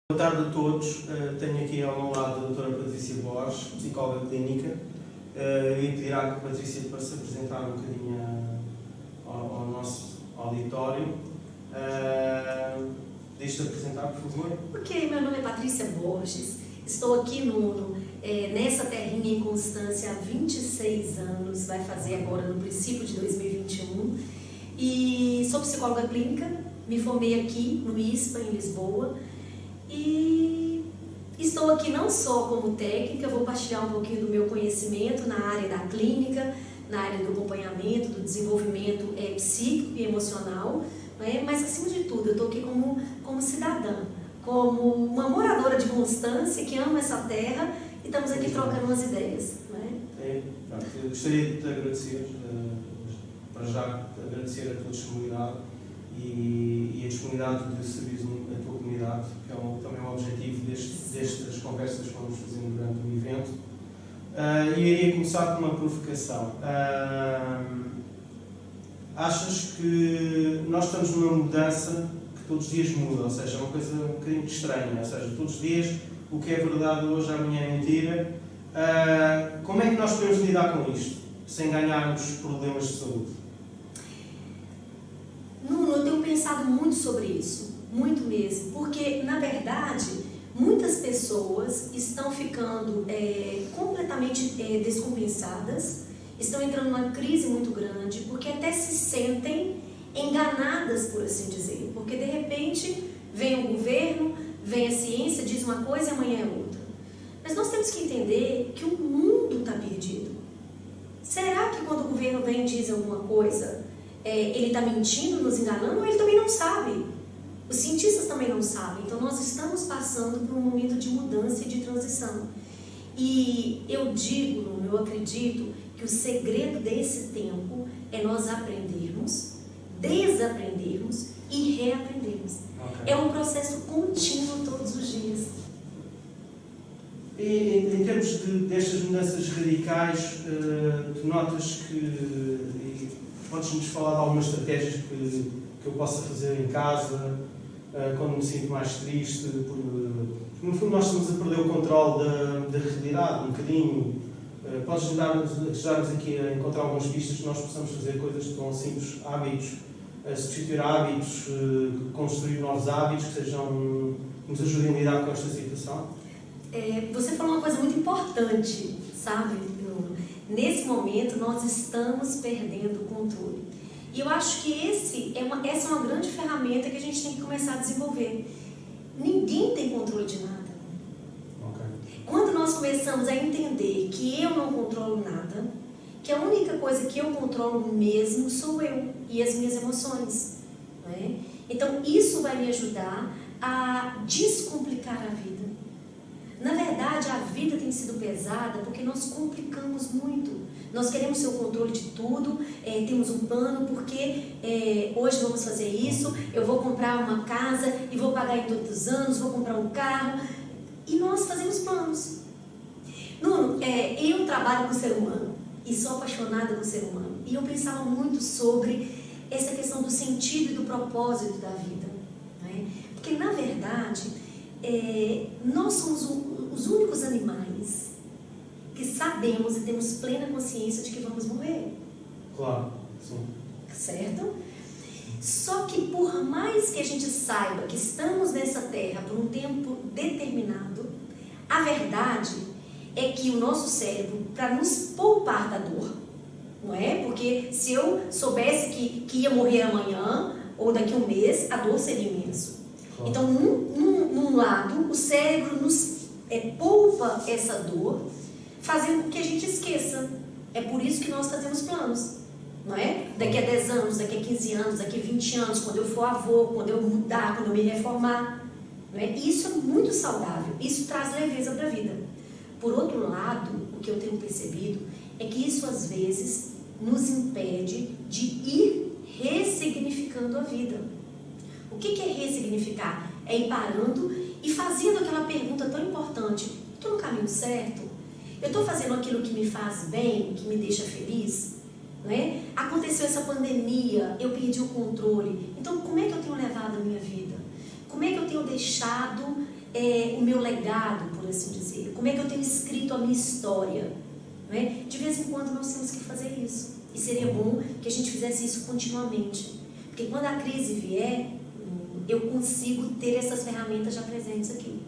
Boa tarde a todos. Tenho aqui ao meu lado a doutora Patrícia Borges, psicóloga clínica. Eu ia pedir à Patrícia para se apresentar um bocadinho ao nosso auditório. Deixe-te apresentar, por favor. Ok, meu nome é Patrícia Borges. Estou aqui nessa terrinha em Constância há 26 anos, vai fazer agora no princípio de 2021. E sou psicóloga clínica, me formei aqui no ISPA, em Lisboa. E estou aqui não só como técnica, vou partilhar um pouquinho do meu conhecimento na área da clínica, na área do acompanhamento, do desenvolvimento psíquico e emocional, né? Mas acima de tudo eu estou aqui como cidadã, como uma moradora de Constância que ama essa terra e estamos aqui trocando umas ideias. Né? Eu gostaria de te agradecer, para já agradecer a tua disponibilidade e a disponibilidade de serviço na tua comunidade, que é também o objetivo destas conversas que vamos fazendo durante o evento. E eu iria começar com uma provocação. Achas que nós estamos numa mudança que todos os dias muda, ou seja, é uma coisa um bocadinho estranha, ou seja, todos os dias o que é verdade hoje, amanhã é mentira. Como é que nós podemos lidar com isto, sem ganharmos problemas de saúde? Eu tenho pensado muito sobre isso, muito mesmo, porque, na verdade, muitas pessoas estão ficando completamente descompensadas, estão entrando numa crise muito grande, porque até se sentem enganadas, por assim dizer, porque, de repente, vem o governo, vem a ciência, diz uma coisa e amanhã é outra. Mas nós temos que entender que o mundo está perdido. Será que quando o governo vem e diz alguma coisa, ele está mentindo, nos enganando, ou ele também não sabe? Os cientistas também não sabem. Então, nós estamos passando por um momento de mudança e de transição. E eu acredito que o segredo desse tempo é nós aprendermos, desaprendermos e reaprendermos. Okay. É um processo contínuo todos os dias. E em termos destas mudanças radicais, tu notas que... Podes-nos falar de algumas estratégias que eu possa fazer em casa, quando me sinto mais triste? No fundo, nós estamos a perder o controle da realidade, um bocadinho. Podes ajudar-nos aqui a encontrar algumas pistas que nós possamos fazer coisas tão simples, hábitos, substituir hábitos, construir novos hábitos que nos ajudem a lidar com esta situação? Você falou uma coisa muito importante, sabe, Bruno? Nesse momento, nós estamos perdendo o controle. E eu acho que essa é uma grande ferramenta que a gente tem que começar a desenvolver. Ninguém tem controle de nada. Okay. Quando nós começamos a entender que eu não controlo nada, que a única coisa que eu controlo mesmo sou eu e as minhas emoções. Né? Então, isso vai me ajudar a descomplicar a vida. Na verdade, a vida tem sido pesada porque nós complicamos muito. Nós queremos ter o controle de tudo, temos um plano porque hoje vamos fazer isso, eu vou comprar uma casa e vou pagar em todos os anos, vou comprar um carro. E nós fazemos planos. Nuno, eu trabalho com o ser humano e sou apaixonada por ser humano. E eu pensava muito sobre essa questão do sentido e do propósito da vida. Né? Porque, na verdade... nós somos os únicos animais que sabemos e temos plena consciência de que vamos morrer. Claro, sim. Certo? Só que por mais que a gente saiba que estamos nessa terra por um tempo determinado, a verdade é que o nosso cérebro, para nos poupar da dor, não é? Porque se eu soubesse que ia morrer amanhã ou daqui a um mês, a dor seria imensa. Então, num lado, o cérebro nos poupa essa dor, fazendo com que a gente esqueça. É por isso que nós fazemos planos, não é? Daqui a 10 anos, daqui a 15 anos, daqui a 20 anos, quando eu for avô, quando eu mudar, quando eu me reformar. Não é? Isso é muito saudável, isso traz leveza para a vida. Por outro lado, o que eu tenho percebido é que isso, às vezes, nos impede de ir ressignificando a vida. O que é ressignificar? É ir parando e fazendo aquela pergunta tão importante. Estou no caminho certo? Eu estou fazendo aquilo que me faz bem, que me deixa feliz? Não é? Aconteceu essa pandemia, eu perdi o controle. Então, como é que eu tenho levado a minha vida? Como é que eu tenho deixado o meu legado, por assim dizer? Como é que eu tenho escrito a minha história? Não é? De vez em quando nós temos que fazer isso. E seria bom que a gente fizesse isso continuamente. Porque quando a crise vier, eu consigo ter essas ferramentas já presentes aqui.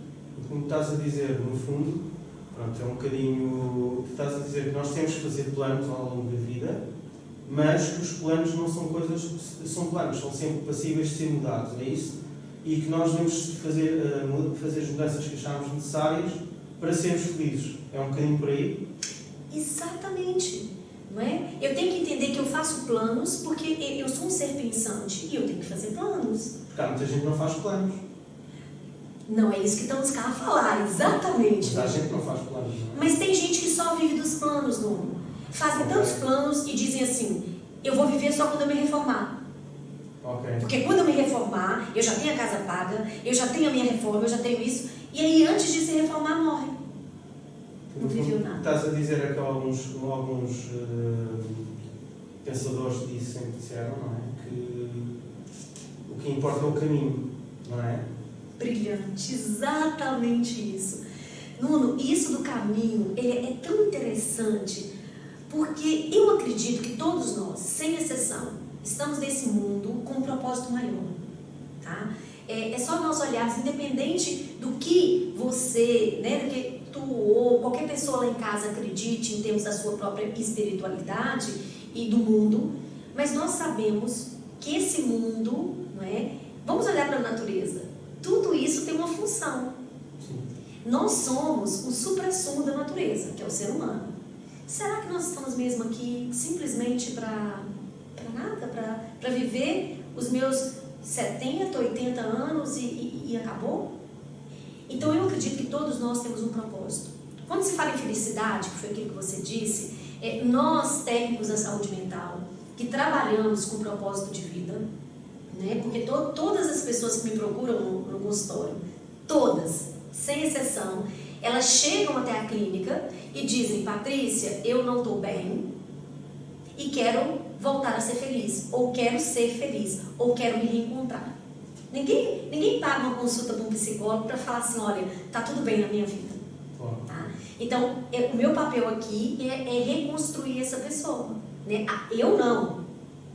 Como estás a dizer, no fundo, pronto, é um bocadinho... Estás a dizer que nós temos que fazer planos ao longo da vida, mas que os planos não são coisas... São planos, são sempre passíveis de ser mudados, é isso? E que nós devemos fazer as mudanças que acharmos necessárias para sermos felizes. É um bocadinho por aí? Exatamente. Não é? Eu tenho que entender que eu faço planos porque eu sou um ser pensante e eu tenho que fazer planos. Porque há muita gente que não faz planos. Não é isso que estamos cá a falar, exatamente. Mas há gente que não faz planos, não é? Mas tem gente que só vive dos planos, Nuno. Fazem tantos planos e dizem assim, eu vou viver só quando eu me reformar. Okay. Porque quando eu me reformar, eu já tenho a casa paga, eu já tenho a minha reforma, eu já tenho isso, e aí antes de se reformar, morre. Não viveu nada. Estás a dizer que alguns pensadores disseram, não é? Que o que importa é o caminho, não é? Brilhante, exatamente isso. Nuno, isso do caminho é tão interessante, porque eu acredito que todos nós, sem exceção, estamos nesse mundo com um propósito maior. Tá? É só nós olharmos, independente do que você, né, do que tu ou qualquer pessoa lá em casa acredite em termos da sua própria espiritualidade e do mundo, mas nós sabemos que esse mundo, não é? Vamos olhar para a natureza. Tudo isso tem uma função. Sim. Nós somos o suprassumo da natureza, que é o ser humano. Será que nós estamos mesmo aqui simplesmente para nada? Para viver os meus 70, 80 anos e acabou? Então eu acredito que todos nós temos um propósito. Quando se fala em felicidade, que foi aquilo que você disse, nós técnicos da saúde mental, que trabalhamos com propósito de vida, né? Porque todas as pessoas que me procuram no consultório, todas, sem exceção, elas chegam até a clínica e dizem, Patrícia, eu não estou bem e quero voltar a ser feliz, ou quero ser feliz, ou quero me reencontrar. Ninguém paga uma consulta para um psicólogo para falar assim, olha, tá tudo bem na minha vida. Tá? Então, o meu papel aqui é reconstruir essa pessoa. Né? Eu não.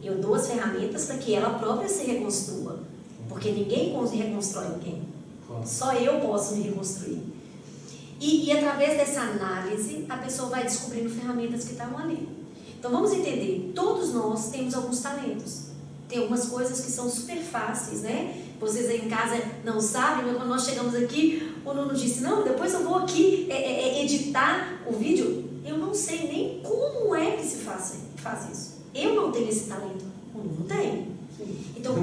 Eu dou as ferramentas para que ela própria se reconstrua. Porque ninguém reconstrói ninguém. Só eu posso me reconstruir. E através dessa análise, a pessoa vai descobrindo ferramentas que estão ali. Então, vamos entender, todos nós temos alguns talentos. Tem algumas coisas que são super fáceis, né? Vocês aí em casa não sabem, mas quando nós chegamos aqui, o Nuno disse, não, depois eu vou aqui editar o vídeo. Eu não sei nem como é que se faz isso. Eu não tenho esse talento. O Nuno tem. Então,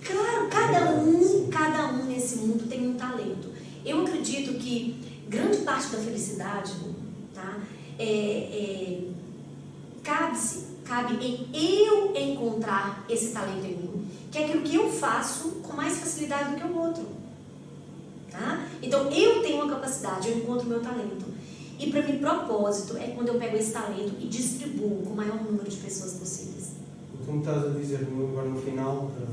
claro, cada um nesse mundo tem um talento. Eu acredito que grande parte da felicidade, tá? Cabe em eu encontrar esse talento em mim, que é aquilo que eu faço com mais facilidade do que o outro. Tá? Então, eu tenho uma capacidade, eu encontro o meu talento. E para mim, propósito é quando eu pego esse talento e distribuo com o maior número de pessoas possíveis. Como estás a dizer agora no final da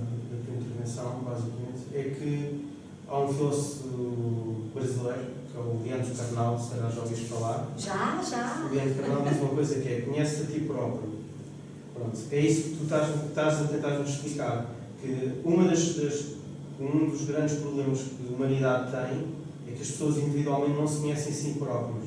tua intervenção, basicamente, é que há um filósofo brasileiro, que é o Leandro Carnal, se calhar já ouviste falar. Já. O Leandro Carnal diz uma coisa que é, conhece-te a ti próprio. Pronto, é isso que tu estás a tentar nos explicar, que um dos grandes problemas que a humanidade tem é que as pessoas individualmente não se conhecem a si próprios.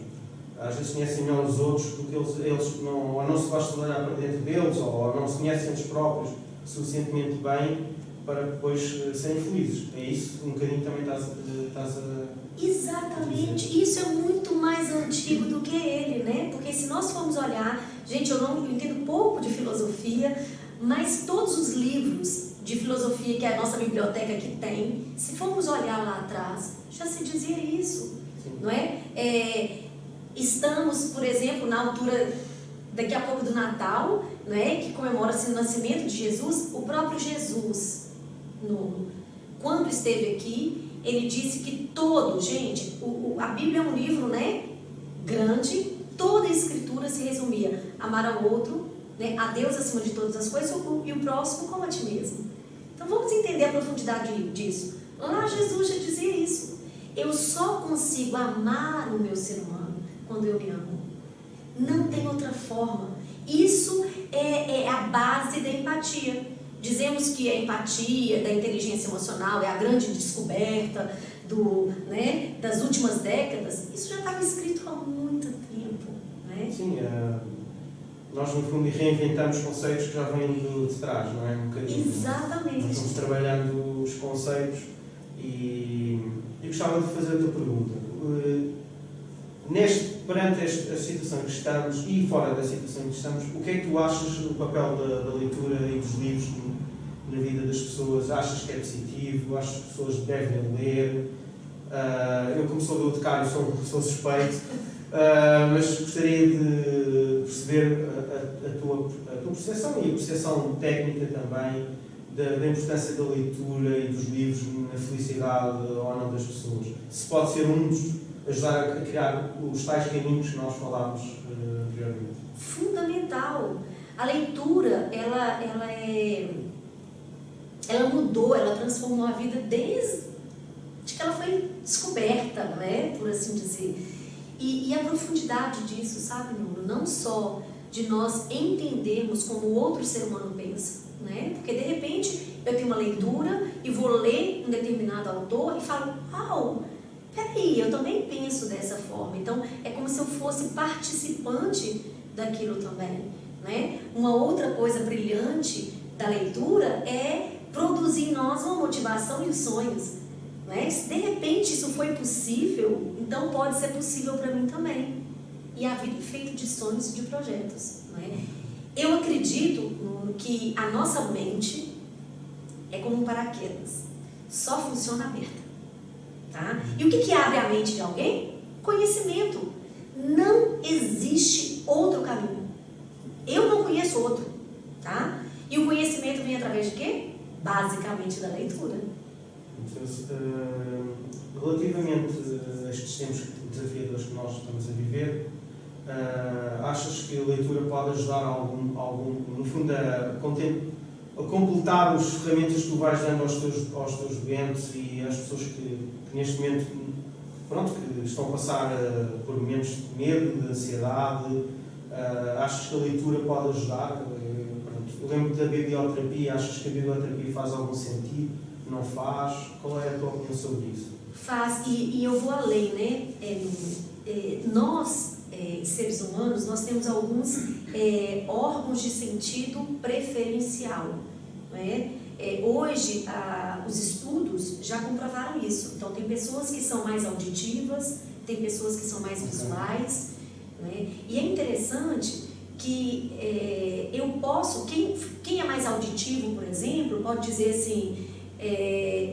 Às vezes conhecem melhor os outros porque eles não, ou não se gostam de olhar para dentro deles, ou não se conhecem eles próprios suficientemente bem para depois serem felizes. É isso um bocadinho também estás a... Exatamente, isso é muito mais antigo do que ele, né? Porque se nós formos olhar, gente, eu entendo pouco de filosofia, mas todos os livros de filosofia que a nossa biblioteca aqui tem, se formos olhar lá atrás, já se dizia isso, sim, não é? Estamos, por exemplo, na altura, daqui a pouco do Natal, não é? Que comemora-se o nascimento de Jesus. O próprio Jesus, quando esteve aqui, ele disse que gente, a Bíblia é um livro, né, grande, toda a escritura se resumia a amar ao outro, né, a Deus acima de todas as coisas e o próximo como a ti mesmo. Então vamos entender a profundidade disso. Lá Jesus já dizia isso. Eu só consigo amar o meu ser humano quando eu me amo. Não tem outra forma. Isso é a base da empatia. Dizemos que a empatia, da inteligência emocional, é a grande descoberta das últimas décadas. Isso já estava escrito há muito tempo. Né? Sim, nós no fundo reinventamos conceitos que já vêm de trás, não é? Um bocadinho. Exatamente. Nós vamos trabalhando os conceitos e eu gostava de fazer outra pergunta. Perante a situação em que estamos e fora da situação em que estamos, o que é que tu achas do papel da leitura e dos livros na vida das pessoas? Achas que é positivo? Achas que as pessoas devem ler? Eu, como sou bibliotecário, sou suspeito, mas gostaria de perceber a tua percepção e a percepção técnica também da importância da leitura e dos livros na felicidade ou não das pessoas. Se pode ser ajudar a criar os tais caminhos que nós falámos anteriormente. Fundamental. A leitura, ela mudou, ela transformou a vida desde que ela foi descoberta, né, por assim dizer. E a profundidade disso, sabe, Nuno? Não só de nós entendermos como o outro ser humano pensa, né? Porque de repente eu tenho uma leitura e vou ler um determinado autor e falo, peraí, eu também penso dessa forma. Então, é como se eu fosse participante daquilo também, né? Uma outra coisa brilhante da leitura é produzir em nós uma motivação e os sonhos, né? Se de repente isso foi possível, então pode ser possível para mim também. E a vida é feita de sonhos e de projetos, né? Eu acredito que a nossa mente é como um paraquedas, só funciona aberta. Tá? E o que abre a mente de alguém? Conhecimento. Não existe outro caminho. Eu não conheço outro. Tá? E o conhecimento vem através de quê? Basicamente da leitura. Relativamente a estes tempos desafiadores que nós estamos a viver, achas que a leitura pode ajudar no fundo, a completar as ferramentas que tu vais dando aos teus doentes e às pessoas que neste momento que estão a passar por momentos de medo, de ansiedade? Achas que a leitura pode ajudar? Eu lembro da biblioterapia. Achas que a biblioterapia faz algum sentido? Não faz? Qual é a tua opinião sobre isso? Faz, e eu vou além, né? Nós, seres humanos, nós temos alguns órgãos de sentido preferencial, né? Hoje, os estudos já comprovaram isso. Então, tem pessoas que são mais auditivas, tem pessoas que são mais visuais, né? E é interessante que eu posso... Quem é mais auditivo, por exemplo, pode dizer assim,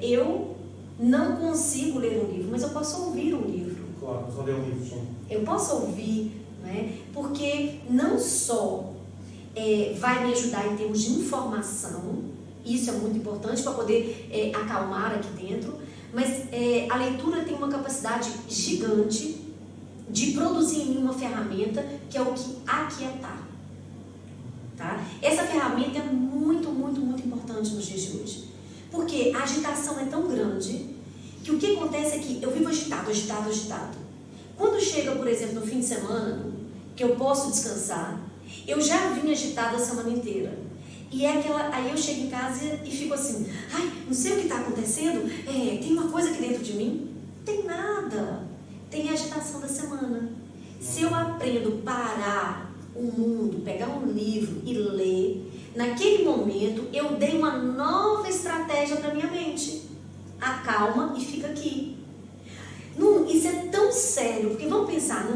eu não consigo ler um livro, mas eu posso ouvir um livro. Claro, só ler um livro, sim. Eu posso ouvir, né? Porque não só vai me ajudar em termos de informação, isso é muito importante para poder acalmar aqui dentro, mas a leitura tem uma capacidade gigante de produzir em mim uma ferramenta que é o que aquietar. Tá? Essa ferramenta é muito, muito, muito importante nos dias de hoje. Porque a agitação é tão grande que o que acontece é que eu vivo agitado. Quando chega, por exemplo, no fim de semana, que eu posso descansar, eu já vim agitado a semana inteira. E aí eu chego em casa e fico assim, não sei o que está acontecendo, tem uma coisa aqui dentro de mim? Não tem nada. Tem a agitação da semana. Se eu aprendo a parar o mundo, pegar um livro e ler, naquele momento eu dei uma nova estratégia para minha mente. Acalma e fica aqui. Isso é tão sério, porque vamos pensar,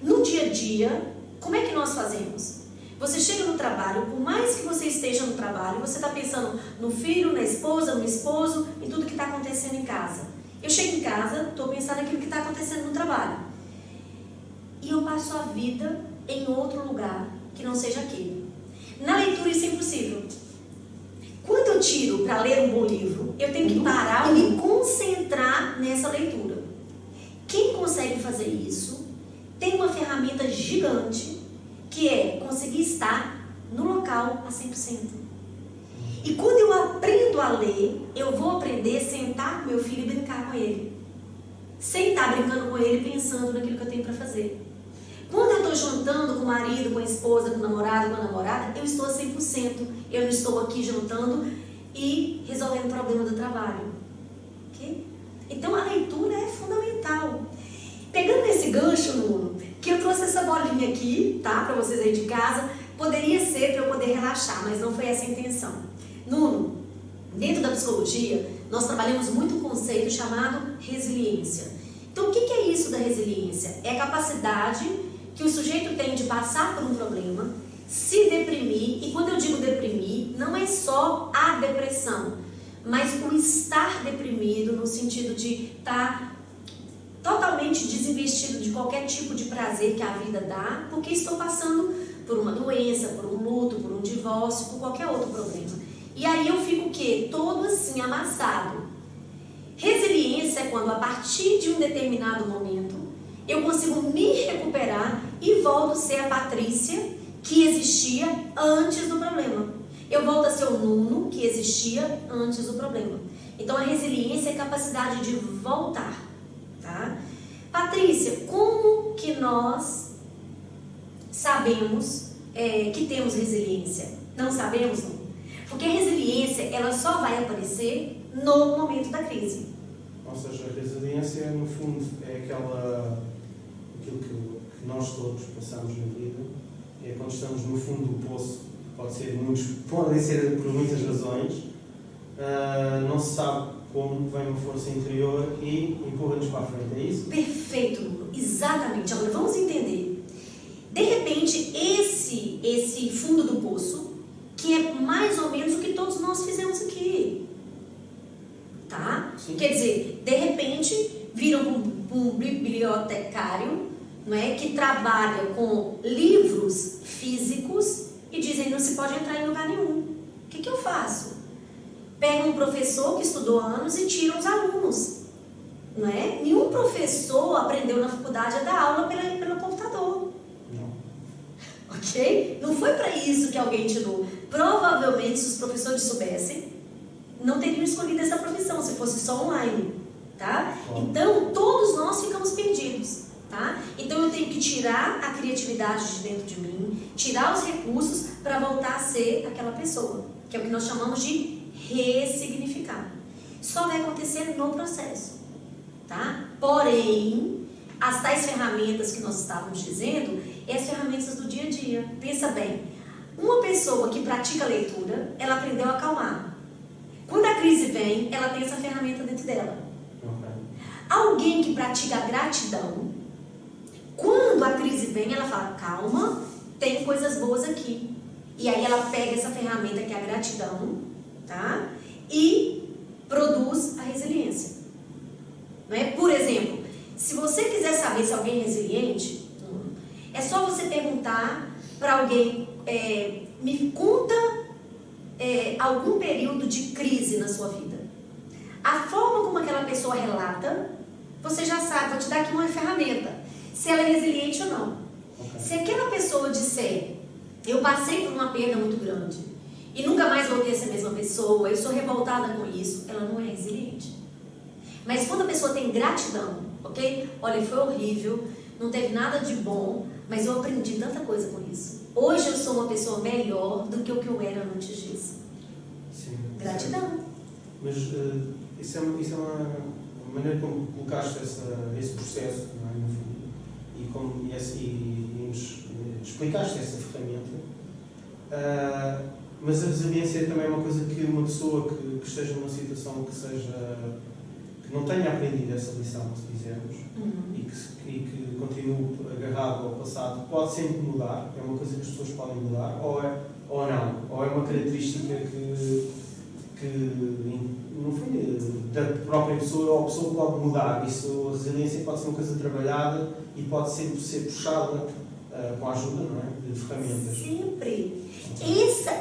no dia a dia, como é que nós fazemos? Você chega no trabalho, por mais que você esteja no trabalho, você está pensando no filho, na esposa, no esposo, em tudo que está acontecendo em casa. Eu chego em casa, estou pensando naquilo que está acontecendo no trabalho. E eu passo a vida em outro lugar que não seja aquele. Na leitura isso é impossível. Quando eu tiro para ler um bom livro, eu tenho que parar e me concentrar nessa leitura. Quem consegue fazer isso tem uma ferramenta gigante que é conseguir estar no local a 100%. E quando eu aprendo aprendo a ler, eu vou aprender a sentar com meu filho e brincar com ele. Sem estar brincando com ele, pensando naquilo que eu tenho para fazer. Quando eu estou jantando com o marido, com a esposa, com o namorado, com a namorada, eu estou 100%. Eu não estou aqui jantando e resolvendo o problema do trabalho. Okay? Então a leitura é fundamental. Pegando esse gancho, Nuno, que eu trouxe essa bolinha aqui, tá? Para vocês aí de casa, poderia ser para eu poder relaxar, mas não foi essa a intenção. Nuno, dentro da psicologia, nós trabalhamos muito um conceito chamado resiliência. Então, o que é isso da resiliência? É a capacidade que o sujeito tem de passar por um problema, se deprimir, e quando eu digo deprimir, não é só a depressão, mas o estar deprimido no sentido de estar totalmente desinvestido de qualquer tipo de prazer que a vida dá, porque estou passando por uma doença, por um luto, por um divórcio, por qualquer outro problema. E aí eu fico o quê? Todo assim, amassado. Resiliência é quando, a partir de um determinado momento, eu consigo me recuperar e volto a ser a Patrícia que existia antes do problema. Eu volto a ser o Nuno que existia antes do problema. Então a resiliência é a capacidade de voltar, tá? Patrícia, como que nós sabemos que temos resiliência? Não sabemos, não. Porque a resiliência, ela só vai aparecer no momento da crise. Ou seja, a resiliência, no fundo, é aquilo que nós todos passamos na vida, é quando estamos no fundo do poço, podem ser por muitas razões, não se sabe como, vem uma força interior e empurra-nos para a frente, é isso? Perfeito, Nuno. Exatamente. Agora vamos entender. De repente, esse fundo do poço, que é mais ou menos o que todos nós fizemos aqui. Tá? Sim. Quer dizer, de repente, viram um bibliotecário, não é, que trabalha com livros físicos e dizem não se pode entrar em lugar nenhum. O que eu faço? Pega um professor que estudou anos e tira os alunos. Não é? Nenhum professor aprendeu na faculdade a dar aula pelo computador. Não. Ok? Não foi para isso que alguém tirou. Provavelmente, se os professores soubessem, não teriam escolhido essa profissão, se fosse só online. Tá? Então, todos nós ficamos perdidos. Tá? Então, eu tenho que tirar a criatividade de dentro de mim, tirar os recursos para voltar a ser aquela pessoa, que é o que nós chamamos de ressignificar. Só vai acontecer no processo. Tá? Porém, as tais ferramentas que nós estávamos dizendo, é as ferramentas do dia a dia. Pensa bem, uma pessoa que pratica leitura, ela aprendeu a acalmar. Quando a crise vem, ela tem essa ferramenta dentro dela. Alguém que pratica a gratidão, quando a crise vem, ela fala, calma, tem coisas boas aqui. E aí ela pega essa ferramenta que é a gratidão, tá? E produz a resiliência. Não é? Por exemplo, se você quiser saber se alguém é resiliente, é só você perguntar para alguém, me conta algum período de crise na sua vida. A forma como aquela pessoa relata, você já sabe, vou te dar aqui uma ferramenta, se ela é resiliente ou não. Okay. Se aquela pessoa disser, eu passei por uma perda muito grande e nunca mais voltei a ser a mesma pessoa, eu sou revoltada com isso, ela não é resiliente. Mas quando a pessoa tem gratidão, ok? Olha, foi horrível, não teve nada de bom, mas eu aprendi tanta coisa com isso. Hoje eu sou uma pessoa melhor do que o que eu era antes disso. Sim. Gratidão. Mas isso é uma maneira como colocaste esse processo, não é, no fundo, e nos explicaste essa ferramenta. Mas a resiliência também é uma coisa que uma pessoa que esteja numa situação que não tenha aprendido essa lição, se quisermos, e que continue agarrado ao passado, pode sempre mudar, é uma coisa que as pessoas podem mudar, ou não, ou é uma característica que não foi da própria pessoa, ou a pessoa pode mudar. Isso, a resiliência pode ser uma coisa trabalhada e pode sempre ser puxada com a ajuda, não é, de ferramentas. Sempre. Essa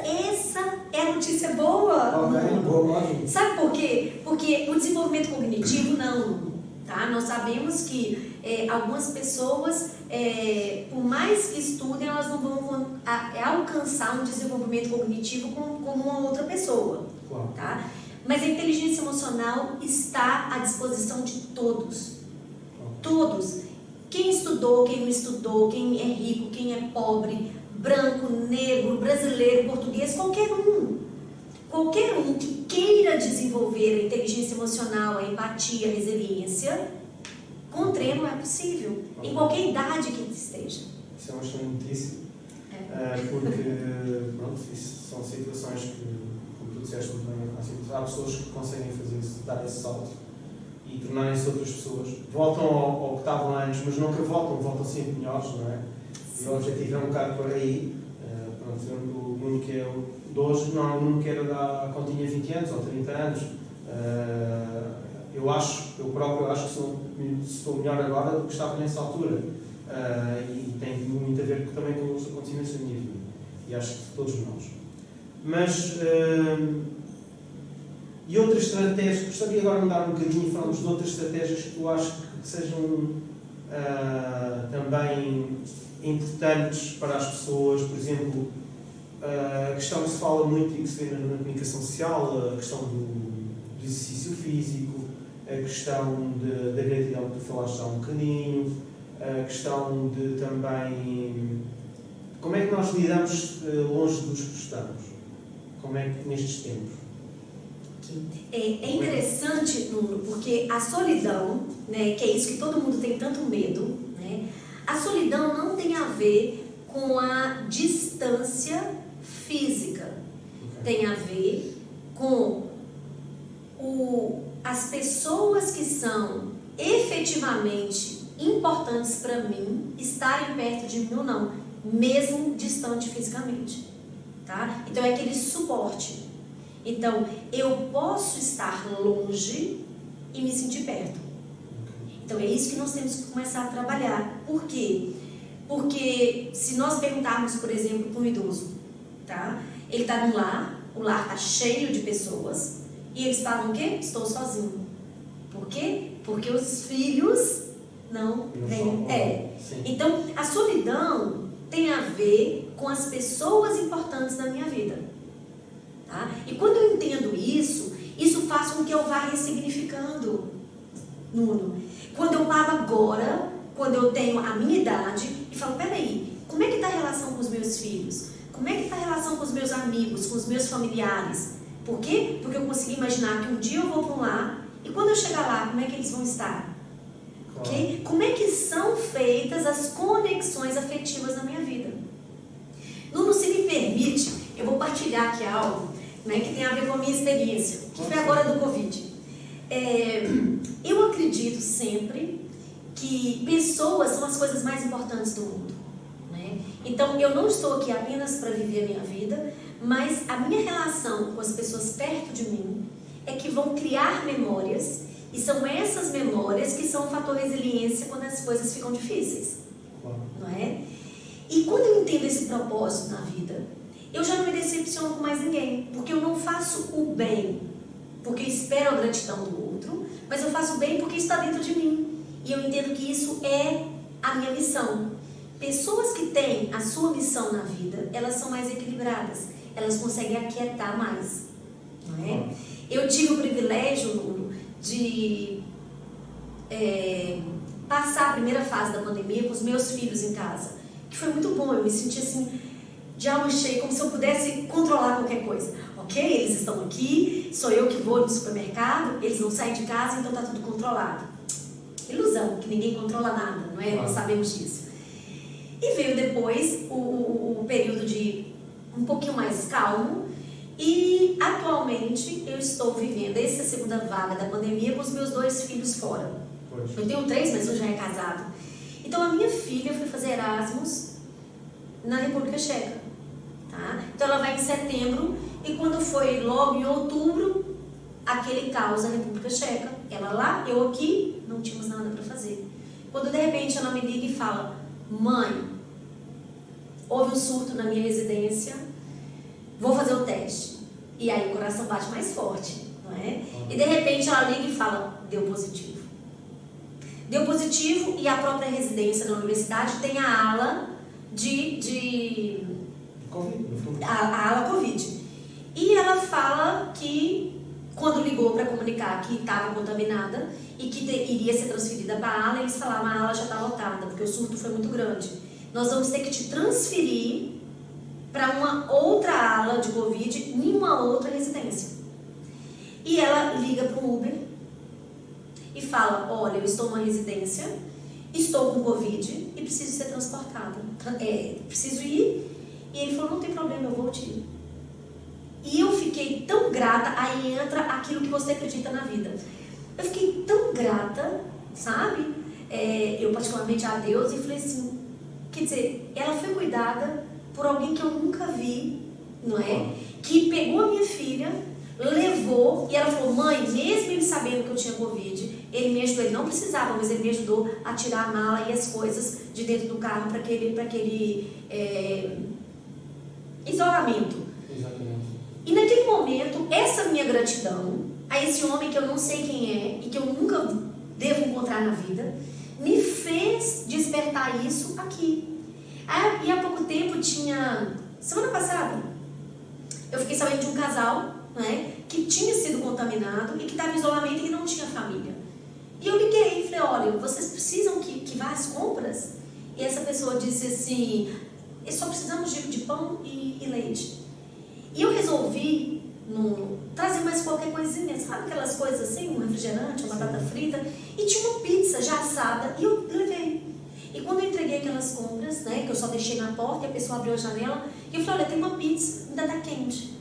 é a notícia boa. Ok, boa, ótimo. Sabe por quê? Porque o desenvolvimento cognitivo não. Tá? Nós sabemos que algumas pessoas, por mais que estudem, elas não vão alcançar um desenvolvimento cognitivo como uma outra pessoa. Claro. Tá? Mas a inteligência emocional está à disposição de todos. Todos. Quem estudou, quem não estudou, quem é rico, quem é pobre, branco, negro, brasileiro, português, qualquer um. Qualquer um que queira desenvolver a inteligência emocional, a empatia, a resiliência, com treino é possível, em qualquer idade que ele esteja. Isso é uma excelente notícia, porque pronto, isso são situações que, como tu disseste muito bem, há pessoas que conseguem fazer isso, dar esse salto e tornarem-se outras pessoas. Voltam ao que estavam antes, mas nunca voltam sempre melhores, não é? E o objetivo é um bocado por aí. Pronto, o Nuno que é de hoje não é o Nuno que era quando tinha 20 anos ou 30 anos. Eu próprio acho que estou melhor agora do que estava nessa altura. E tem muito a ver também com os acontecimentos da minha vida. E acho que todos nós. Mas, e outras estratégias, gostaria agora de mudar um bocadinho e falarmos de outras estratégias que tu achas que sejam também importantes para as pessoas, por exemplo, a questão que se fala muito e que se vê na comunicação social, a questão do exercício físico, a questão da gratidão que tu falaste há um bocadinho, a questão de também como é que nós lidamos longe dos que estamos, como é que nestes tempos. É interessante, Nuno, porque a solidão, né, que é isso que todo mundo tem tanto medo, né, a solidão não tem a ver com a distância física, tem a ver com as pessoas que são efetivamente importantes para mim estarem perto de mim ou não, mesmo distante fisicamente, tá? Então é aquele suporte. Então eu posso estar longe e me sentir perto. Então é isso que nós temos que começar a trabalhar. Por quê? Porque se nós perguntarmos, por exemplo, para um idoso, tá? Ele está no lar, o lar está cheio de pessoas e eles falam o quê? Estou sozinho. Por quê? Porque os filhos não vêm. Então a solidão tem a ver com as pessoas importantes da minha vida. Tá? E quando eu entendo isso, isso faz com que eu vá ressignificando, Nuno. Quando eu paro agora, quando eu tenho a minha idade, e falo, peraí, como é que está a relação com os meus filhos? Como é que está a relação com os meus amigos, com os meus familiares? Por quê? Porque eu consegui imaginar que um dia eu vou para um lar, e quando eu chegar lá, como é que eles vão estar? Claro. Okay? Como é que são feitas as conexões afetivas na minha vida? Nuno, se me permite, eu vou partilhar aqui algo, né, que tem a ver com a minha experiência, que foi agora do Covid. Eu acredito sempre que pessoas são as coisas mais importantes do mundo, né? Então eu não estou aqui apenas para viver a minha vida, mas a minha relação com as pessoas perto de mim é que vão criar memórias, e são essas memórias que são o fator resiliência quando as coisas ficam difíceis, não é? E quando eu entendo esse propósito na vida, eu já não me decepciono com mais ninguém, porque eu não faço o bem porque eu espero a gratidão do outro, mas eu faço o bem porque está dentro de mim, e eu entendo que isso é a minha missão. Pessoas que têm a sua missão na vida, elas são mais equilibradas, elas conseguem aquietar mais, não é? Eu tive o privilégio, Nuno, de passar a primeira fase da pandemia com os meus filhos em casa, que foi muito bom. Eu me senti assim, de alma cheia, como se eu pudesse controlar qualquer coisa. Ok, eles estão aqui, sou eu que vou no supermercado, eles não saem de casa, então está tudo controlado. Ilusão, que ninguém controla nada, não é? Nós sabemos disso. E veio depois o período de um pouquinho mais calmo, e atualmente eu estou vivendo essa segunda vaga da pandemia com os meus 2 filhos fora. Eu tenho 3, mas um já é casado. Então a minha filha foi fazer Erasmus na República Tcheca, tá? Então ela vai em setembro, e quando foi logo em outubro, aquele caos na República Tcheca, ela lá, eu aqui, não tínhamos nada para fazer. Quando de repente ela me liga e fala, mãe, houve um surto na minha residência, vou fazer o teste. E aí o coração bate mais forte, não é? E de repente ela liga e fala, deu positivo. Deu positivo, e a própria residência da universidade tem a ala a ala Covid. E ela fala que Quando ligou para comunicar que estava contaminada e que iria ser transferida para a ala, eles falaram: a ala já está lotada, porque o surto foi muito grande. Nós vamos ter que te transferir para uma outra ala de Covid em uma outra residência. E ela liga para o Uber e fala: olha, eu estou numa residência, estou com Covid e preciso ser transportada. Preciso ir. E ele falou: não tem problema, eu vou te ir. E eu fiquei tão grata, aí entra aquilo que você acredita na vida. Eu fiquei tão grata, sabe? Eu particularmente a Deus, e falei assim, quer dizer, ela foi cuidada por alguém que eu nunca vi, não é? Que pegou a minha filha, levou, e ela falou: mãe, mesmo ele sabendo que eu tinha Covid, ele me ajudou, ele não precisava, mas ele me ajudou a tirar a mala e as coisas de dentro do carro para aquele isolamento. Exatamente. E naquele momento, essa minha gratidão a esse homem que eu não sei quem é e que eu nunca devo encontrar na vida, me fez despertar isso aqui. E há pouco tempo semana passada, eu fiquei sabendo de um casal, né, que tinha sido contaminado e que estava em isolamento e que não tinha família. E eu liguei e falei: olha, vocês precisam que vá às compras? E essa pessoa disse assim: só precisamos de pão e leite. E eu resolvi trazer mais qualquer coisinha, sabe aquelas coisas assim, um refrigerante, uma batata frita, e tinha uma pizza já assada, e eu levei. E quando eu entreguei aquelas compras, né, que eu só deixei na porta e a pessoa abriu a janela, e eu falei: olha, tem uma pizza, ainda tá quente.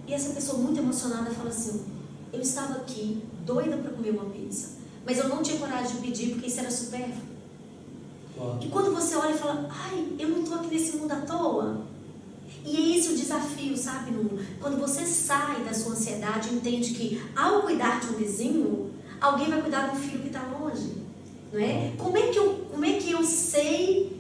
E essa pessoa muito emocionada falou assim: eu estava aqui, doida para comer uma pizza, mas eu não tinha coragem de pedir porque isso era supérfluo. E quando você olha e fala: ai, eu não estou aqui nesse mundo à toa. E é esse o desafio, sabe, Nuno? Quando você sai da sua ansiedade e entende que ao cuidar de um vizinho, alguém vai cuidar do filho que está longe, não é? Como é que eu sei,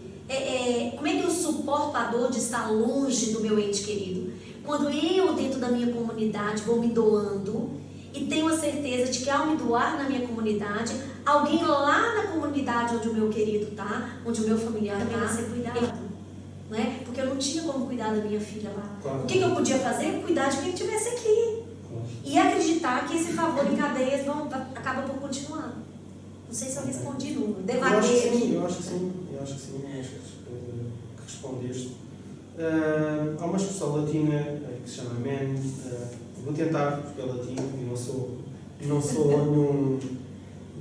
como é que eu suporto a dor de estar longe do meu ente querido? Quando eu, dentro da minha comunidade, vou me doando e tenho a certeza de que ao me doar na minha comunidade, alguém lá na comunidade onde o meu querido está, onde o meu familiar também vai ser cuidado. Não é? Porque eu não tinha como cuidar da minha filha lá. Claro. O que eu podia fazer? Cuidar de quem estivesse aqui. Claro. E acreditar que esse favor em cadeias acaba por continuar. Não sei se eu respondi, Nuno. Devaguei. Eu acho que sim. Que respondeste. Há uma expressão latina que se chama man. Vou tentar, porque é latino e não sou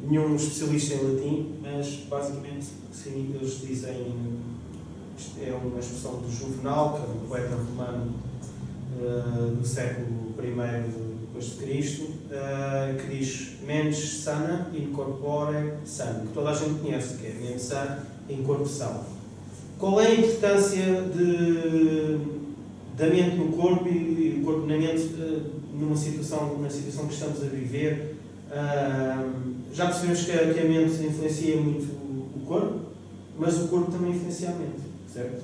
nenhum especialista em latim, mas basicamente sim, eles dizem. É uma expressão do Juvenal, que é um poeta romano do século I d.C., que diz: mens sana in corpore sano, que toda a gente conhece, que é mente sã em corpo são. Qual é a importância da mente no corpo e o corpo na mente na situação que estamos a viver? Já percebemos que a mente influencia muito o corpo, mas o corpo também influencia a mente. Certo?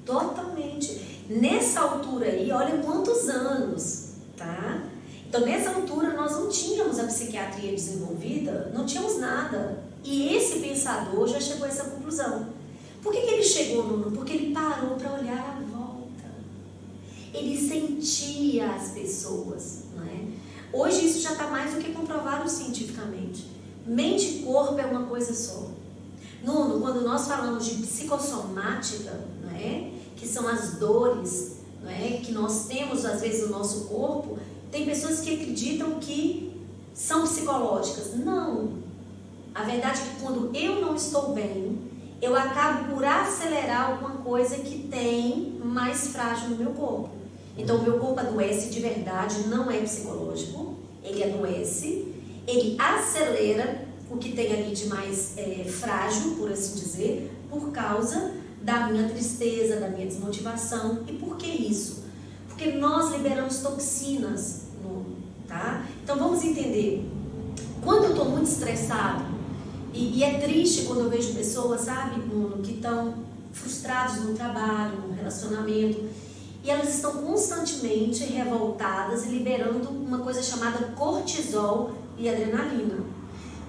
Totalmente. Nessa altura aí, olha quantos anos, tá? Então, nessa altura, nós não tínhamos a psiquiatria desenvolvida, não tínhamos nada. E esse pensador já chegou a essa conclusão. Por que ele chegou, Nuno? Porque ele parou para olhar à volta. Ele sentia as pessoas, não é? Hoje isso já está mais do que comprovado cientificamente. Mente e corpo é uma coisa só. Nuno, quando nós falamos de psicossomática, não é? Que são as dores, não é? Que nós temos às vezes no nosso corpo, tem pessoas que acreditam que são psicológicas. Não. A verdade é que quando eu não estou bem, eu acabo por acelerar alguma coisa que tem mais frágil no meu corpo. Então o meu corpo adoece de verdade, não é psicológico, ele adoece, ele acelera o que tem ali de mais frágil, por assim dizer, por causa da minha tristeza, da minha desmotivação. E por que isso? Porque nós liberamos toxinas, tá? Então vamos entender. Quando eu estou muito estressado, e é triste quando eu vejo pessoas, sabe, Nuno, que estão frustrados no trabalho, no relacionamento, e elas estão constantemente revoltadas e liberando uma coisa chamada cortisol e adrenalina.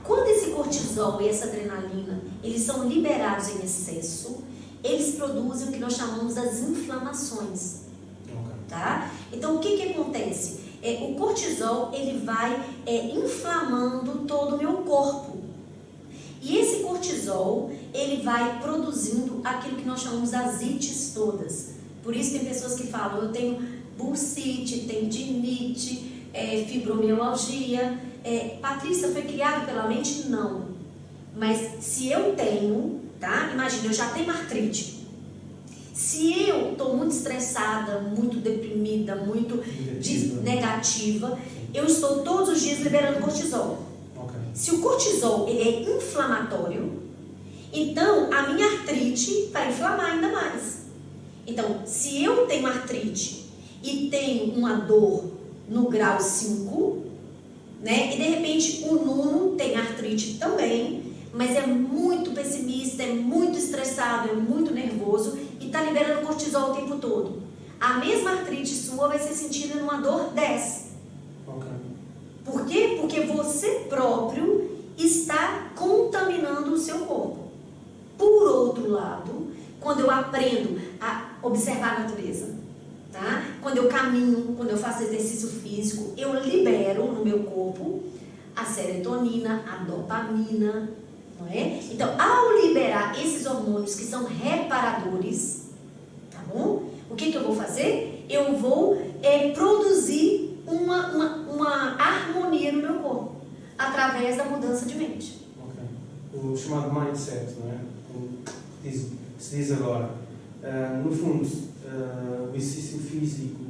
Quando esse cortisol e essa adrenalina, eles são liberados em excesso, eles produzem o que nós chamamos das inflamações, tá? Então, o que acontece? O cortisol, ele vai inflamando todo o meu corpo. E esse cortisol, ele vai produzindo aquilo que nós chamamos as ites todas. Por isso tem pessoas que falam, eu tenho bursite, tendinite, fibromialgia. Patrícia, foi criada pela mente? Não. Mas se eu tenho, tá? Imagina, eu já tenho artrite. Se eu estou muito estressada, muito deprimida, muito negativa, eu estou todos os dias liberando cortisol. Okay. Se o cortisol ele é inflamatório, então a minha artrite vai inflamar ainda mais. Então, se eu tenho artrite e tenho uma dor no grau 5, né? E de repente o Nuno tem artrite também, mas é muito pessimista, é muito estressado, é muito nervoso e está liberando cortisol o tempo todo. A mesma artrite sua vai ser sentida numa dor 10. Okay. Por quê? Porque você próprio está contaminando o seu corpo. Por outro lado, quando eu aprendo a observar a natureza, tá? Quando eu caminho, quando eu faço exercício físico, eu libero no meu corpo a serotonina, a dopamina, não é? Então, ao liberar esses hormônios que são reparadores, tá bom? O que eu vou fazer? Eu vou produzir uma harmonia no meu corpo, através da mudança de mente. Okay. O chamado mindset, não é? Se diz agora. No fundo, o exercício físico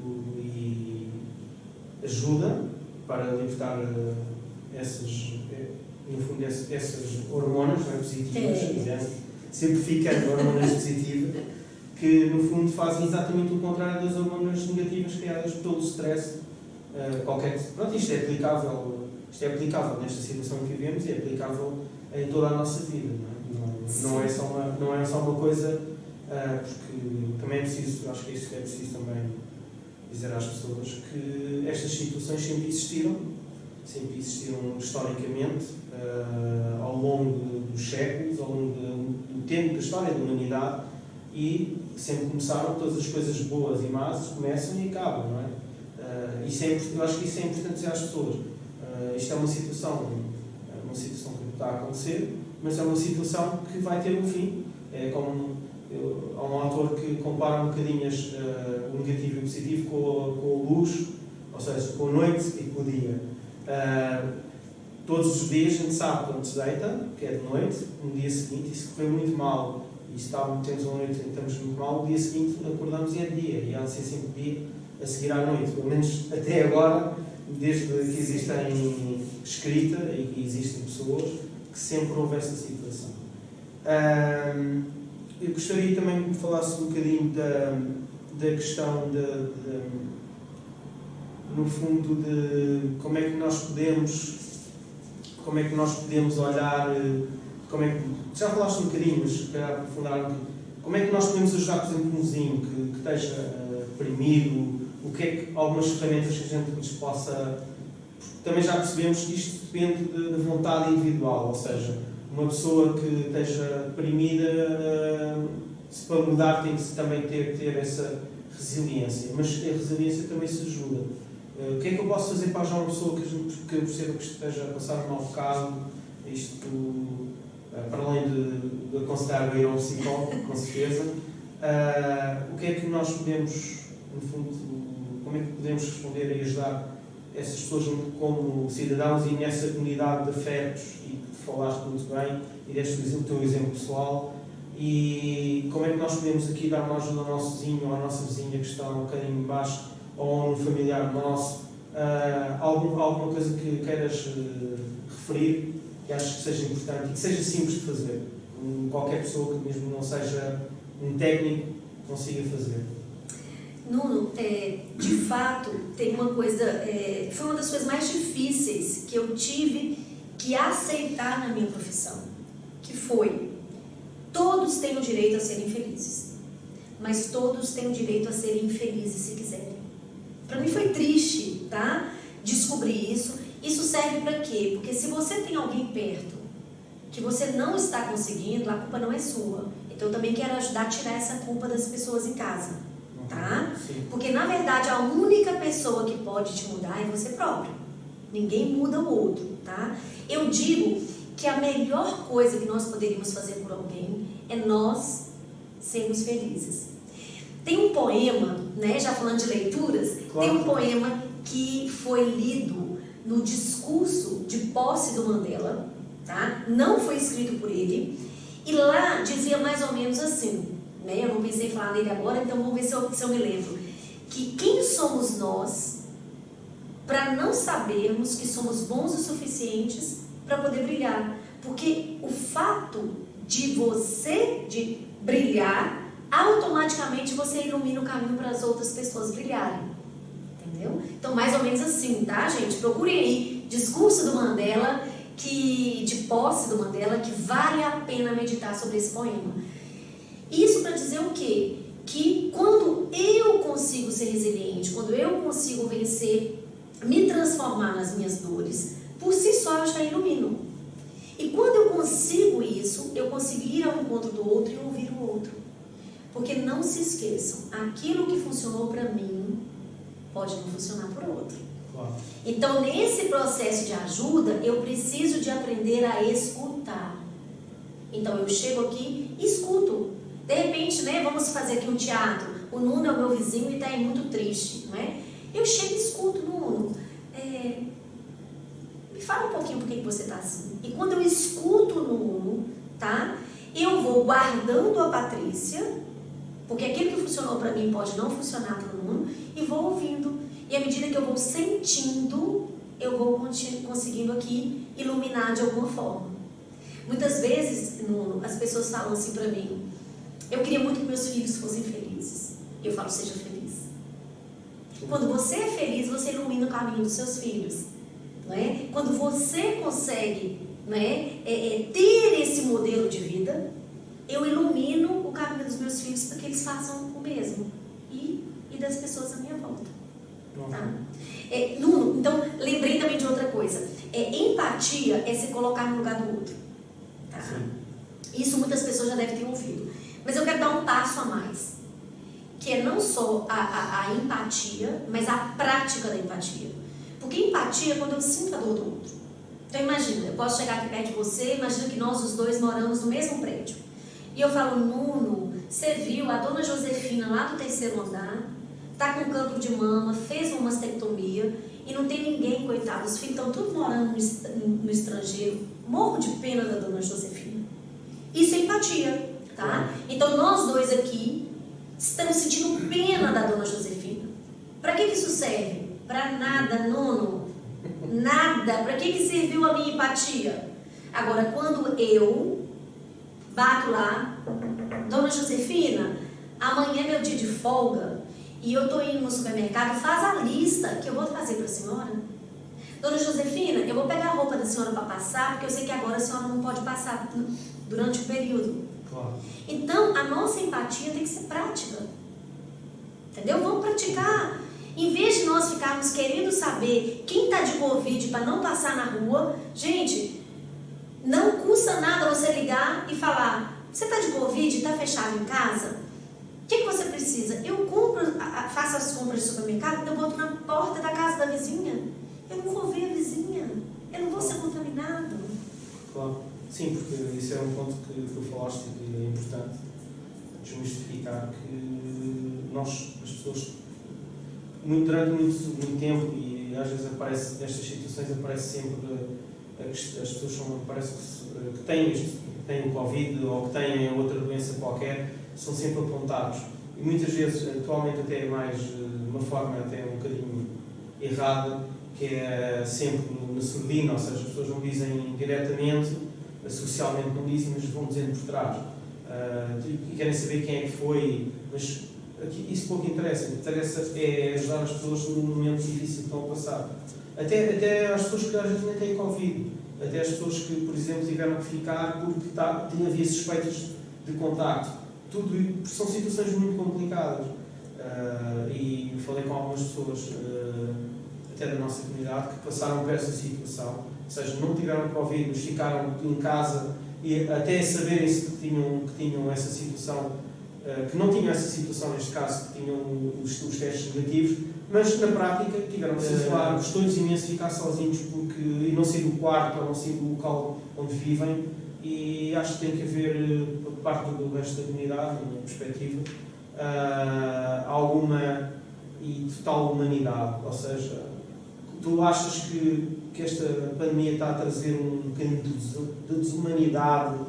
ajuda para libertar essas hormonas, não é, positivas, simplificando hormonas positivas, que no fundo fazem exatamente o contrário das hormonas negativas criadas pelo stress. Isto é aplicável nesta situação que vivemos e é aplicável em toda a nossa vida, não é só uma coisa, porque também é preciso, acho que isso é preciso também dizer às pessoas que estas situações sempre existiram historicamente, ao longo dos séculos, ao longo do tempo da história da humanidade, e sempre começaram, todas as coisas boas e más começam e acabam, não é? Eu acho que isso é importante dizer às pessoas. Isto é uma situação que está a acontecer, mas é uma situação que vai ter um fim. É como há um autor que compara um bocadinho o negativo e o positivo com a luz, ou seja, com a noite e com o dia. Todos os dias a gente sabe quando se deita, que é de noite, no dia seguinte, e se correr muito mal, e se temos uma noite em que estamos muito mal, no dia seguinte acordamos e é dia, e há de ser sempre dia a seguir à noite, pelo menos até agora, desde que existem escrita e que existem pessoas, que sempre houve essa situação. Eu gostaria também que me falasse um bocadinho da questão no fundo, de como é que nós podemos olhar, já falaste um bocadinho, mas quero aprofundar um bocadinho, como é que nós podemos ajudar, por exemplo, um vizinho que esteja deprimido, o que é que algumas ferramentas que a gente nos possa... Também já percebemos que isto depende da vontade individual, ou seja, uma pessoa que esteja deprimida, se para mudar tem que também ter essa resiliência, mas a resiliência também se ajuda. O que é que eu posso fazer para ajudar uma pessoa que eu perceba que esteja a passar um mau bocado, isto para além de aconselhar ir a um psicólogo, com certeza, o que é que nós podemos, no fundo, como é que podemos responder e ajudar essas pessoas como cidadãos e nessa comunidade de afetos, e que falaste muito bem, e deste o teu exemplo pessoal, e como é que nós podemos aqui dar uma ajuda ao nosso vizinho ou à nossa vizinha que está um bocadinho baixo, ou a um familiar nosso, alguma coisa que queiras referir, que acho que seja importante e que seja simples de fazer, qualquer pessoa que mesmo não seja um técnico consiga fazer. Nuno, de fato, tem uma coisa, foi uma das coisas mais difíceis que eu tive que aceitar na minha profissão, que foi, todos têm o direito a serem felizes, mas todos têm o direito a serem infelizes se quiserem. Para mim foi triste, tá? Descobrir isso. Isso serve para quê? Porque se você tem alguém perto que você não está conseguindo, a culpa não é sua. Então eu também quero ajudar a tirar essa culpa das pessoas em casa. tá? Sim. Porque, na verdade, a única pessoa que pode te mudar é você próprio. Ninguém muda o outro, tá? Eu digo que a melhor coisa que nós poderíamos fazer por alguém é nós sermos felizes. Tem um poema, né, já falando de leituras, Claro. tem um poema que foi lido no discurso de posse do Mandela, tá? Não foi escrito por ele, e lá dizia mais ou menos assim, né? Eu não pensei em falar nele agora, então vamos ver se eu me lembro. Que quem somos nós para não sabermos que somos bons o suficientes para poder brilhar? Porque o fato de você brilhar, automaticamente você ilumina o caminho para as outras pessoas brilharem. Entendeu? Então, mais ou menos assim, tá, gente? Procurem aí, discurso do Mandela, de posse do Mandela, que vale a pena meditar sobre esse poema. Isso para dizer o quê? Que quando eu consigo ser resiliente, quando eu consigo vencer, me transformar nas minhas dores, por si só eu já ilumino. E quando eu consigo isso, eu consigo ir ao encontro do outro e ouvir o outro. Porque não se esqueçam, aquilo que funcionou para mim pode não funcionar para o outro. Claro. Então, nesse processo de ajuda, eu preciso de aprender a escutar. Então, eu chego aqui e escuto. De repente, né, vamos fazer aqui um teatro. O Nuno é o meu vizinho e está aí muito triste, não é? Eu chego e escuto, Nuno. Me fala um pouquinho por que você está assim. E quando eu escuto o Nuno, tá? Eu vou guardando a Patrícia, porque aquilo que funcionou para mim pode não funcionar para o Nuno, e vou ouvindo. E à medida que eu vou sentindo, eu vou conseguindo aqui iluminar de alguma forma. Muitas vezes, Nuno, as pessoas falam assim para mim: eu queria muito que meus filhos fossem felizes. E eu falo: seja feliz. Quando você é feliz, você ilumina o caminho dos seus filhos. Não é? Quando você consegue, não é, ter esse modelo de vida, eu ilumino o caminho dos meus filhos para que eles façam o mesmo. E das pessoas à minha volta. Tá? Nuno, então, lembrei também de outra coisa. Empatia é se colocar no lugar do outro. Tá? Isso muitas pessoas já devem ter ouvido. Mas eu quero dar um passo a mais. Que é não só a empatia, mas a prática da empatia. Porque empatia é quando eu sinto a dor do outro. Então imagina, eu posso chegar aqui perto de você, imagina que nós os dois moramos no mesmo prédio. E eu falo: Nuno, você viu a dona Josefina lá do 3º andar, tá com cancro de mama, fez uma mastectomia e não tem ninguém, coitado, os filhos estão todos morando no estrangeiro. Morro de pena da dona Josefina. Isso é empatia, tá? Então nós dois aqui estamos sentindo pena da dona Josefina. Para que isso serve? Para nada, Nuno. Nada. Para que serviu a minha empatia? Agora, quando eu bato lá: dona Josefina, amanhã é meu dia de folga e eu tô indo no supermercado, faz a lista que eu vou trazer para a senhora. Dona Josefina, eu vou pegar a roupa da senhora para passar, porque eu sei que agora a senhora não pode passar durante o período. Claro. Então, a nossa empatia tem que ser prática. Entendeu? Vamos praticar. Em vez de nós ficarmos querendo saber quem está de Covid para não passar na rua, gente, não custa nada você ligar e falar: você está de Covid, está fechado em casa? O que você precisa? Eu faço as compras de supermercado, eu boto na porta da casa da vizinha. Eu não vou ver a vizinha. Eu não vou ser contaminado. Claro. Sim, porque isso é um ponto que tu falaste que é importante desmistificar, que nós, as pessoas, durante muito tempo, e às vezes nestas situações aparece sempre as pessoas parece que têm o Covid ou que têm outra doença qualquer, são sempre apontados. E muitas vezes, atualmente até mais de uma forma até um bocadinho errada, que é sempre na surdina, ou seja, as pessoas não dizem diretamente, socialmente não dizem, mas vão dizendo por trás. E querem saber quem é que foi, mas isso pouco interessa. O que interessa é ajudar as pessoas num momento difícil que estão a passar. Até as pessoas que às vezes nem têm Covid. Até as pessoas que, por exemplo, tiveram que ficar porque havia suspeitas de contacto. Tudo são situações muito complicadas. E falei com algumas pessoas, até da nossa comunidade, que passaram por essa situação. Ou seja, não tiveram Covid, mas ficaram em casa e até saberem-se que tinham essa situação, que não tinham essa situação, neste caso, que tinham os testes negativos, mas na prática tiveram que se isolar, custou-lhes imenso ficar sozinhos e não sair do quarto ou não sair do local onde vivem, e acho que tem que haver, por parte do resto da comunidade, na minha perspectiva, alguma e total humanidade. Ou seja, tu achas que esta pandemia está a trazer um bocadinho de desumanidade,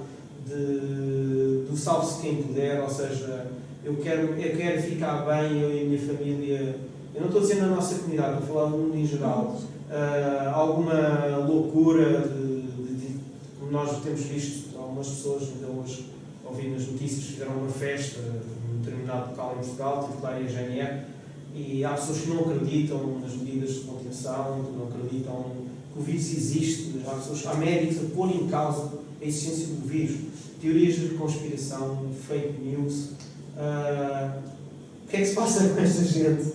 do salve-se quem puder, ou seja, eu quero ficar bem, eu e a minha família. Eu não estou dizendo a nossa comunidade, estou a falar do mundo em geral. Alguma loucura, como nós temos visto, algumas pessoas, ainda hoje ouvi nas notícias, fizeram uma festa num determinado local em Portugal, tipo lá em GNR, e há pessoas que não acreditam nas medidas de contenção, que não acreditam que o vírus existe, há médicos a pôr em causa a existência do vírus, teorias de conspiração, fake news. O que é que se passa com esta gente?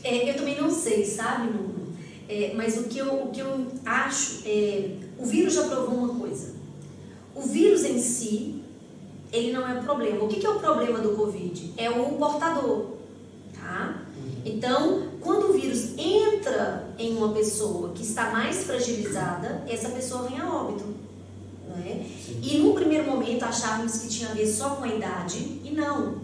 Eu também não sei, sabe, Nuno? Mas o que eu acho o vírus já provou uma coisa. O vírus em si, ele não é o problema. O que é o problema do Covid? É o portador, tá? Então, quando o vírus entra em uma pessoa que está mais fragilizada, essa pessoa vem a óbito, não é? E no primeiro momento achávamos que tinha a ver só com a idade, e não.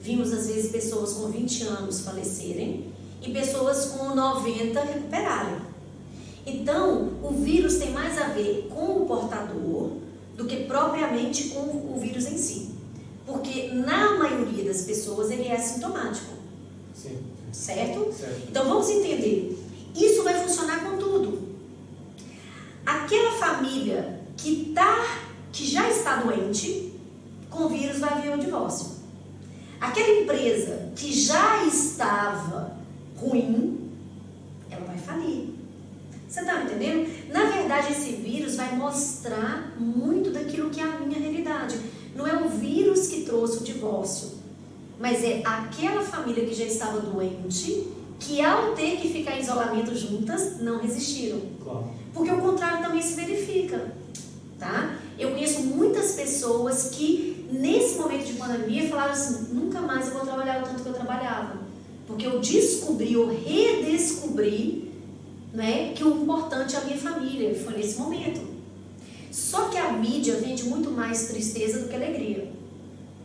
Vimos às vezes pessoas com 20 anos falecerem e pessoas com 90 recuperarem. Então, o vírus tem mais a ver com o portador do que propriamente com o vírus em si. Porque na maioria das pessoas ele é assintomático. Sim. Certo? Então vamos entender. Isso vai funcionar com tudo. Aquela família que já está doente, com o vírus vai haver o divórcio. Aquela empresa que já estava ruim, ela vai falir. Você está me entendendo? Na verdade, esse vírus vai mostrar muito daquilo que é a minha realidade. Não é o vírus que trouxe o divórcio, mas é aquela família que já estava doente, que ao ter que ficar em isolamento juntas, não resistiram. Claro. Porque o contrário também se verifica, tá? Eu conheço muitas pessoas que, nesse momento de pandemia, falaram assim, nunca mais eu vou trabalhar o tanto que eu trabalhava. Porque eu descobri, eu redescobri, né, que o importante é a minha família, foi nesse momento. Só que a mídia vende muito mais tristeza do que alegria.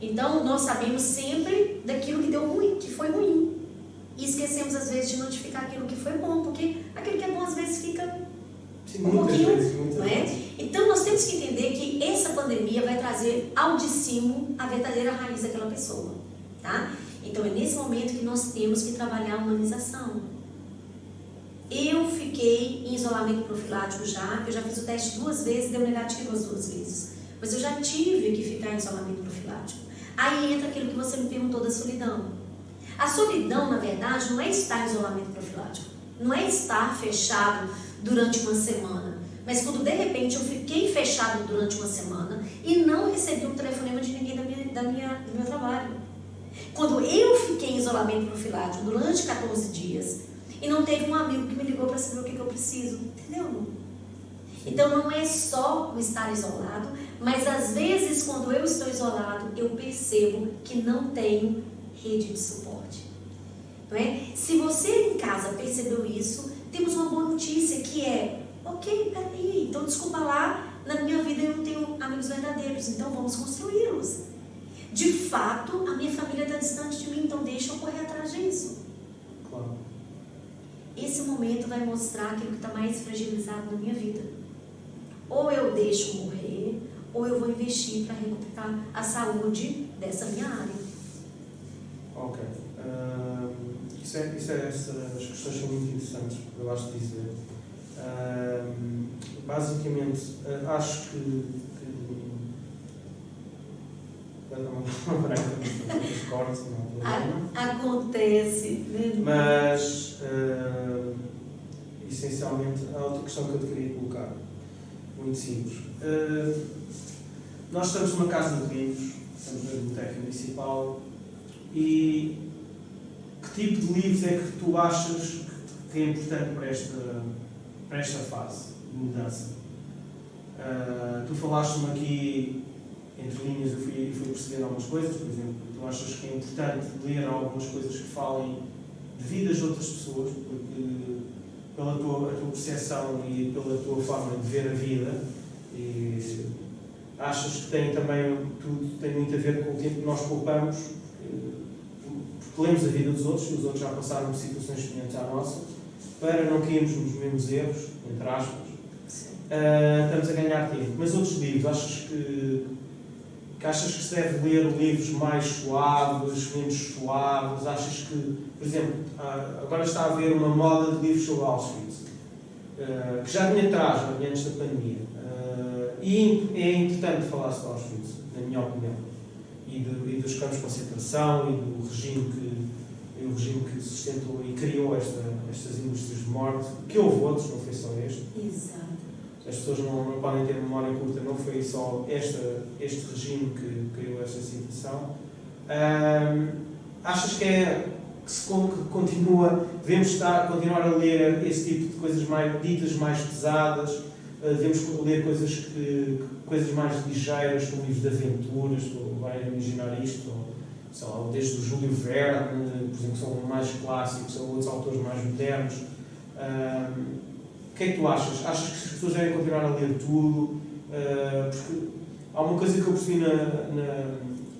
Então, nós sabemos sempre daquilo que deu ruim, que foi ruim. E esquecemos, às vezes, de notificar aquilo que foi bom, porque aquilo que é bom, às vezes, fica um pouquinho, não é? Então, nós temos que entender que essa pandemia vai trazer ao de cima a verdadeira raiz daquela pessoa, tá? Então, é nesse momento que nós temos que trabalhar a humanização. Eu fiquei em isolamento profilático já, eu já fiz o teste 2 vezes, deu negativo as 2 vezes. Mas eu já tive que ficar em isolamento profilático. Aí entra aquilo que você me perguntou da solidão. A solidão, na verdade, não é estar em isolamento profilático. Não é estar fechado durante uma semana. Mas quando, de repente, eu fiquei fechado durante uma semana e não recebi um telefonema de ninguém do meu trabalho. Quando eu fiquei em isolamento profilático durante 14 dias e não teve um amigo que me ligou para saber o que eu preciso. Entendeu? Então, não é só o estar isolado, mas às vezes, quando eu estou isolado, eu percebo que não tenho rede de suporte. Não é? Se você em casa percebeu isso, temos uma boa notícia que é, ok, peraí, então desculpa lá, na minha vida eu não tenho amigos verdadeiros, então vamos construí-los. De fato, a minha família está distante de mim, então deixa eu correr atrás disso. Claro. Esse momento vai mostrar aquilo que está mais fragilizado na minha vida. Ou eu deixo morrer, ou eu vou investir para recuperar a saúde dessa minha área. Ok. Essas questões são muito interessantes, eu acho de dizer. Basicamente, acho que acontece, né? Mas essencialmente há outra questão que eu te queria colocar, muito simples. Nós estamos numa casa de livros, estamos na biblioteca municipal, e que tipo de livros é que tu achas que é importante para esta fase de mudança? Tu falaste-me aqui entre linhas eu fui percebendo algumas coisas. Por exemplo, tu achas que é importante ler algumas coisas que falem de vidas de outras pessoas, porque pela tua percepção e pela tua forma de ver a vida, e achas que tem também, tudo tem muito a ver com o tempo que nós poupamos, porque lemos a vida dos outros, e os outros já passaram por situações semelhantes à nossa, para não cairmos nos mesmos erros, entre aspas. Estamos a ganhar tempo. Mas outros livros, achas que se deve ler livros mais suaves, menos suaves? Achas que, por exemplo, agora está a haver uma moda de livros sobre Auschwitz, que já vinha atrás, já vinha antes da pandemia. E é importante falar-se de Auschwitz, na minha opinião, e dos campos de concentração e do regime que sustentou e criou estas indústrias de morte, que houve outros, não foi só este. Exato. As pessoas não podem ter memória curta, não foi só este regime que criou esta situação. Achas que devemos continuar a ler esse tipo de coisas ditas mais pesadas? Devemos ler coisas mais ligeiras, como livros de aventuras, vai imaginar isto, sei lá, desde o Júlio Verne, por exemplo, que são mais clássicos, ou outros autores mais modernos. O que é que tu achas? Achas que as pessoas devem continuar a ler tudo? Porque há uma coisa que eu percebi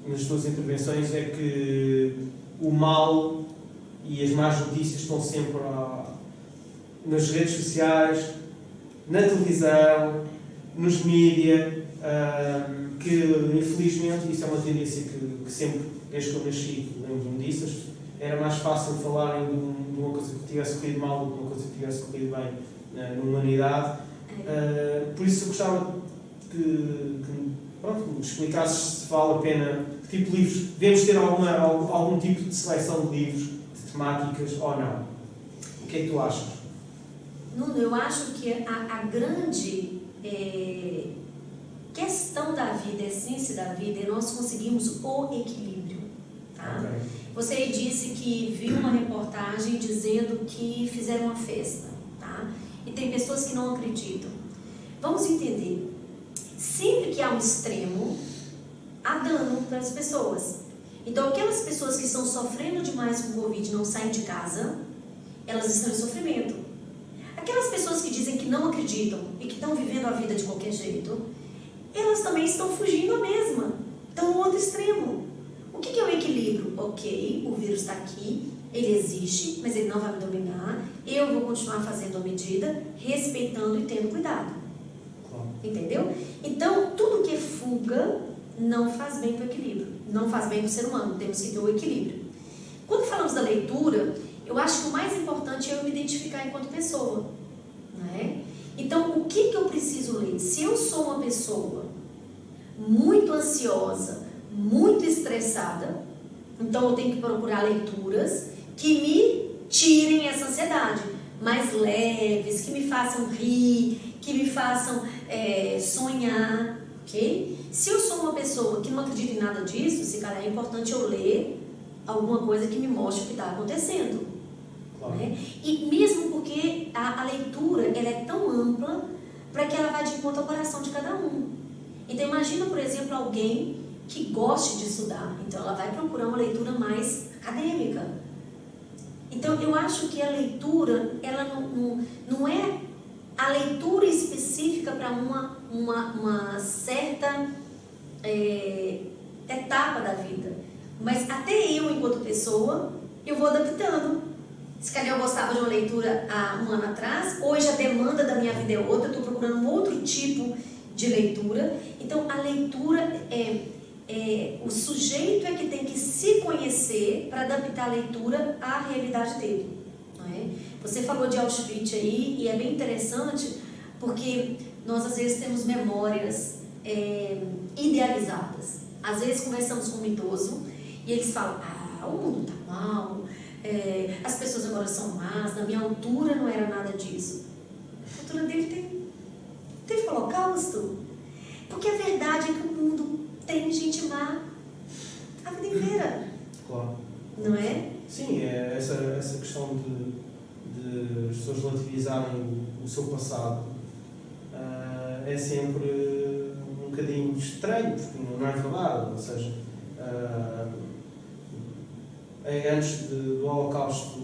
nas tuas intervenções, é que o mal e as más notícias estão sempre nas redes sociais, na televisão, nos mídias, que infelizmente isso é uma tendência que sempre, desde que eu nasci, lembro-me disso, era mais fácil falarem de uma coisa que tivesse corrido mal do que uma coisa que tivesse corrido bem na humanidade. Por isso eu gostava que me explicasses se vale a pena, que tipo de livros, devemos ter algum tipo de seleção de livros, de temáticas ou não. O que é que tu achas? Nuno, eu acho que a grande questão da vida, a essência da vida, é nós conseguimos o equilíbrio. Tá? Okay. Você disse que viu uma reportagem dizendo que fizeram uma festa, tá? E tem pessoas que não acreditam. Vamos entender, sempre que há um extremo, há dano para as pessoas. Então, aquelas pessoas que estão sofrendo demais com o Covid e não saem de casa, elas estão em sofrimento. Aquelas pessoas que dizem que não acreditam e que estão vivendo a vida de qualquer jeito, elas também estão fugindo a mesma, estão no outro extremo. O que é o equilíbrio? Ok, o vírus está aqui, ele existe, mas ele não vai me dominar, eu vou continuar fazendo a medida, respeitando e tendo cuidado. Claro. Entendeu? Então, tudo que é fuga não faz bem para o equilíbrio, não faz bem para o ser humano, temos que ter o equilíbrio. Quando falamos da leitura, eu acho que o mais importante é eu me identificar enquanto pessoa, não é? Então, o que eu preciso ler? Se eu sou uma pessoa muito ansiosa, muito estressada, então eu tenho que procurar leituras que me tirem essa ansiedade, mais leves, que me façam rir, que me façam sonhar, ok? Se eu sou uma pessoa que não acredita em nada disso, se calhar é importante eu ler alguma coisa que me mostre o que está acontecendo. Claro. Né? E mesmo porque a leitura ela é tão ampla para que ela vá de encontro ao coração de cada um. Então imagina, por exemplo, alguém que goste de estudar, então ela vai procurar uma leitura mais acadêmica. Então eu acho que a leitura ela não é a leitura específica para uma certa etapa da vida, mas até eu enquanto pessoa eu vou adaptando. Se calhar eu gostava de uma leitura há um ano atrás, hoje a demanda da minha vida é outra, eu estou procurando um outro tipo de leitura. Então a leitura o sujeito é que tem que se conhecer para adaptar a leitura à realidade dele, não é? Você falou de Auschwitz aí e é bem interessante porque nós às vezes temos memórias idealizadas. Às vezes conversamos com um idoso e eles falam, o mundo está mal, as pessoas agora são más, na minha altura não era nada disso. A altura dele teve holocausto. Porque a verdade é que o mundo tem gente má a vida inteira. Claro. Não é? Sim, essa questão de as pessoas relativizarem o seu passado é sempre bocadinho estranho, porque não é verdade, ou seja, antes do Holocausto,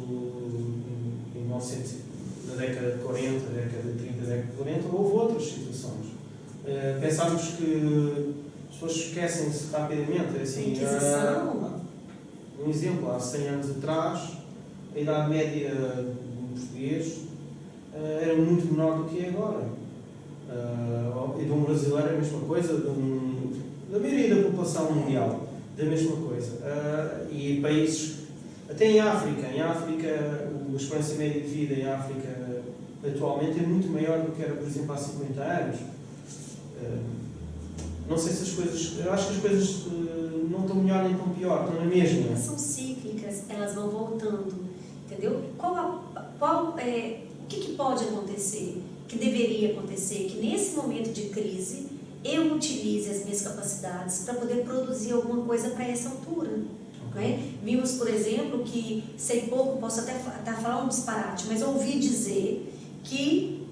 em 1900, na década de 40, década de 30, década de 40, houve outras situações. Pensámos que as pessoas esquecem-se rapidamente, assim, um exemplo, há 100 anos atrás, a idade média do português era muito menor do que é agora. E de um brasileiro é a mesma coisa, da maioria da população mundial, da mesma coisa. E países, até em África, a esperança média de vida em África atualmente é muito maior do que era, por exemplo, há 50 anos. Não sei se as coisas, eu acho que as coisas não estão melhor nem estão pior, estão na mesma. Elas são cíclicas, elas vão voltando, entendeu? O que pode acontecer, que deveria acontecer, que nesse momento de crise eu utilize as minhas capacidades para poder produzir alguma coisa para essa altura. Né? Vimos, por exemplo, que, sei pouco, posso até falar um disparate, mas ouvi dizer que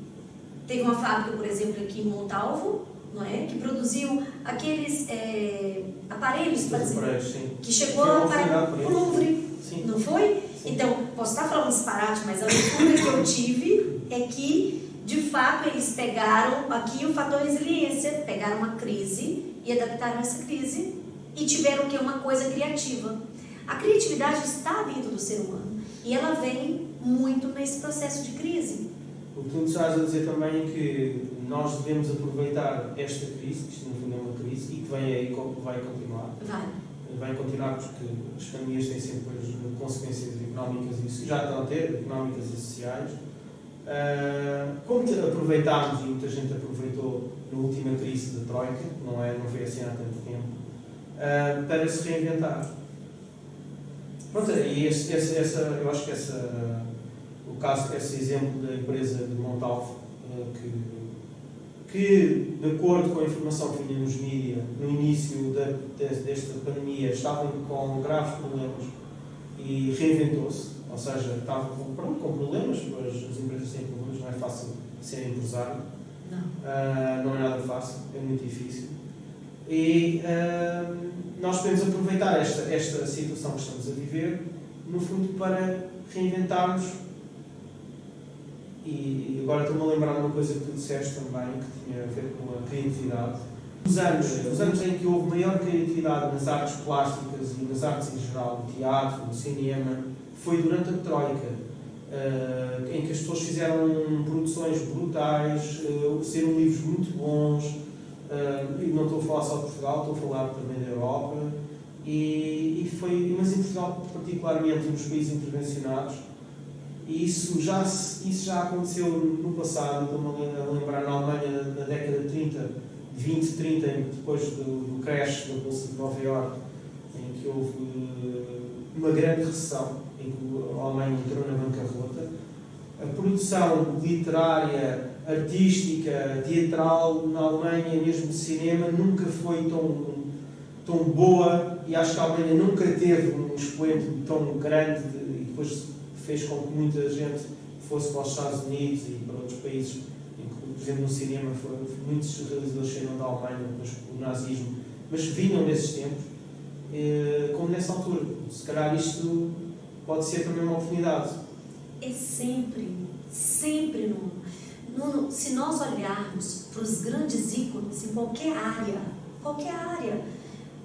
teve uma fábrica, por exemplo, aqui em Montalvo, não é? Que produziu aqueles aparelhos, que chegou para o Louvre, não foi? Sim. Então, posso estar falando disparate, mas a leitura que eu tive é que, de fato, eles pegaram aqui o fator resiliência, pegaram uma crise e adaptaram essa crise e tiveram o quê? Uma coisa criativa. A criatividade está dentro do ser humano e ela vem muito nesse processo de crise. O que tu estás a dizer também é que nós devemos aproveitar esta crise, que isto no fundo é uma crise, e que vem aí, vai continuar. Vai continuar porque as pandemias têm sempre consequências económicas e já estão a ter, económicas e sociais. Como aproveitámos, e muita gente aproveitou na última crise da Troika, não foi assim há tanto tempo, para se reinventar. Pronto, e eu acho que esse exemplo da empresa de Montalvo, que de acordo com a informação que vinha nos mídias, no início desta pandemia, estavam com graves problemas e reinventou-se, ou seja, estavam com problemas, pois as empresas têm problemas, não é fácil ser empresário, não é nada fácil, é muito difícil. E nós podemos aproveitar esta situação que estamos a viver, no fundo, para reinventarmos. E agora estou-me a lembrar de uma coisa que tu disseste também, que tinha a ver com a criatividade. Os anos em que houve maior criatividade nas artes plásticas e nas artes em geral, no teatro, no cinema, foi durante a Troika, em que as pessoas fizeram produções brutais, saíram livros muito bons, e não estou a falar só de Portugal, estou a falar também da Europa, mas em Portugal particularmente nos países intervencionados. E isso já aconteceu no passado. Estou-me a lembrar na Alemanha, na década de 20, 30, depois do crash da Bolsa de Nova Iorque, em que houve uma grande recessão, em que a Alemanha entrou na bancarrota. A produção literária, artística, teatral na Alemanha, mesmo de cinema, nunca foi tão boa, e acho que a Alemanha nunca teve um expoente tão grande, e depois fez com que muita gente fosse para os Estados Unidos e para outros países, em que, por exemplo, no cinema, muitos realizadores saíram da Alemanha o nazismo, mas vinham nesses tempos, como nessa altura. Se calhar isto pode ser também uma oportunidade. É sempre, Nuno, se nós olharmos para os grandes ícones em qualquer área,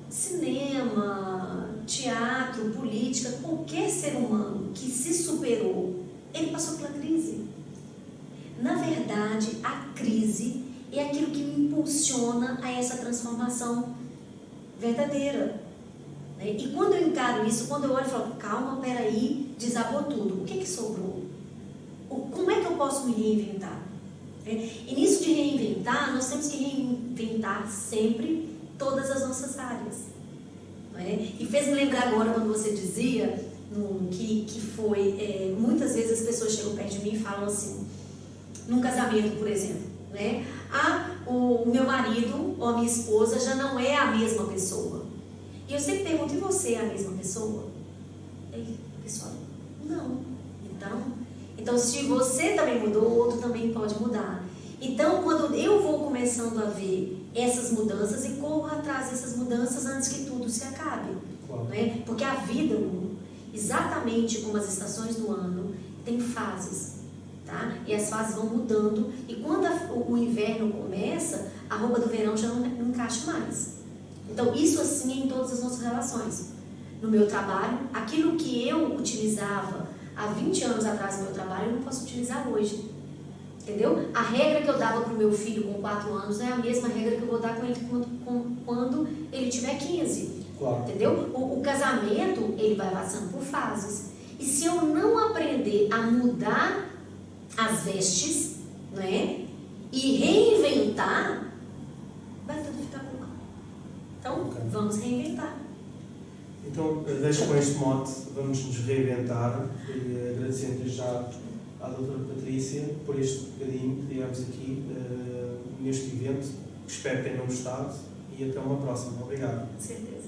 cinema, teatro, política, qualquer ser humano que se superou, ele passou pela crise. Na verdade, a crise é aquilo que me impulsiona a essa transformação verdadeira. E quando eu encaro isso, quando eu olho e falo, calma, peraí, desabou tudo, o que sobrou? Como é que eu posso me reinventar? E nisso de reinventar, nós temos que reinventar sempre todas as nossas áreas. E fez-me lembrar agora quando você dizia que foi, muitas vezes as pessoas chegam perto de mim e falam assim, num casamento, por exemplo, o meu marido ou a minha esposa já não é a mesma pessoa. E eu sempre pergunto, e você é a mesma pessoa? E a pessoa, não. Então, se você também mudou, o outro também pode mudar. Então, quando eu vou começando a ver essas mudanças e corra atrás dessas mudanças antes que tudo se acabe. Claro. Né? Porque a vida, exatamente como as estações do ano, tem fases. Tá? E as fases vão mudando. E quando o inverno começa, a roupa do verão já não encaixa mais. Então, isso assim é em todas as nossas relações. No meu trabalho, aquilo que eu utilizava há 20 anos atrás no meu trabalho, eu não posso utilizar hoje. Entendeu? A regra que eu dava para o meu filho com 4 anos não é a mesma regra que eu vou dar com ele quando ele tiver 15. Claro. Entendeu? O casamento, ele vai passando por fases. E se eu não aprender a mudar as vestes, né? E reinventar, vai tudo ficar por lá. Então, vamos reinventar. Então, deixo com este mote, vamos nos reinventar, e agradecendo já à doutora Patrícia por este bocadinho que tivemos aqui neste evento. Espero que tenham gostado e até uma próxima. Obrigado. Com certeza.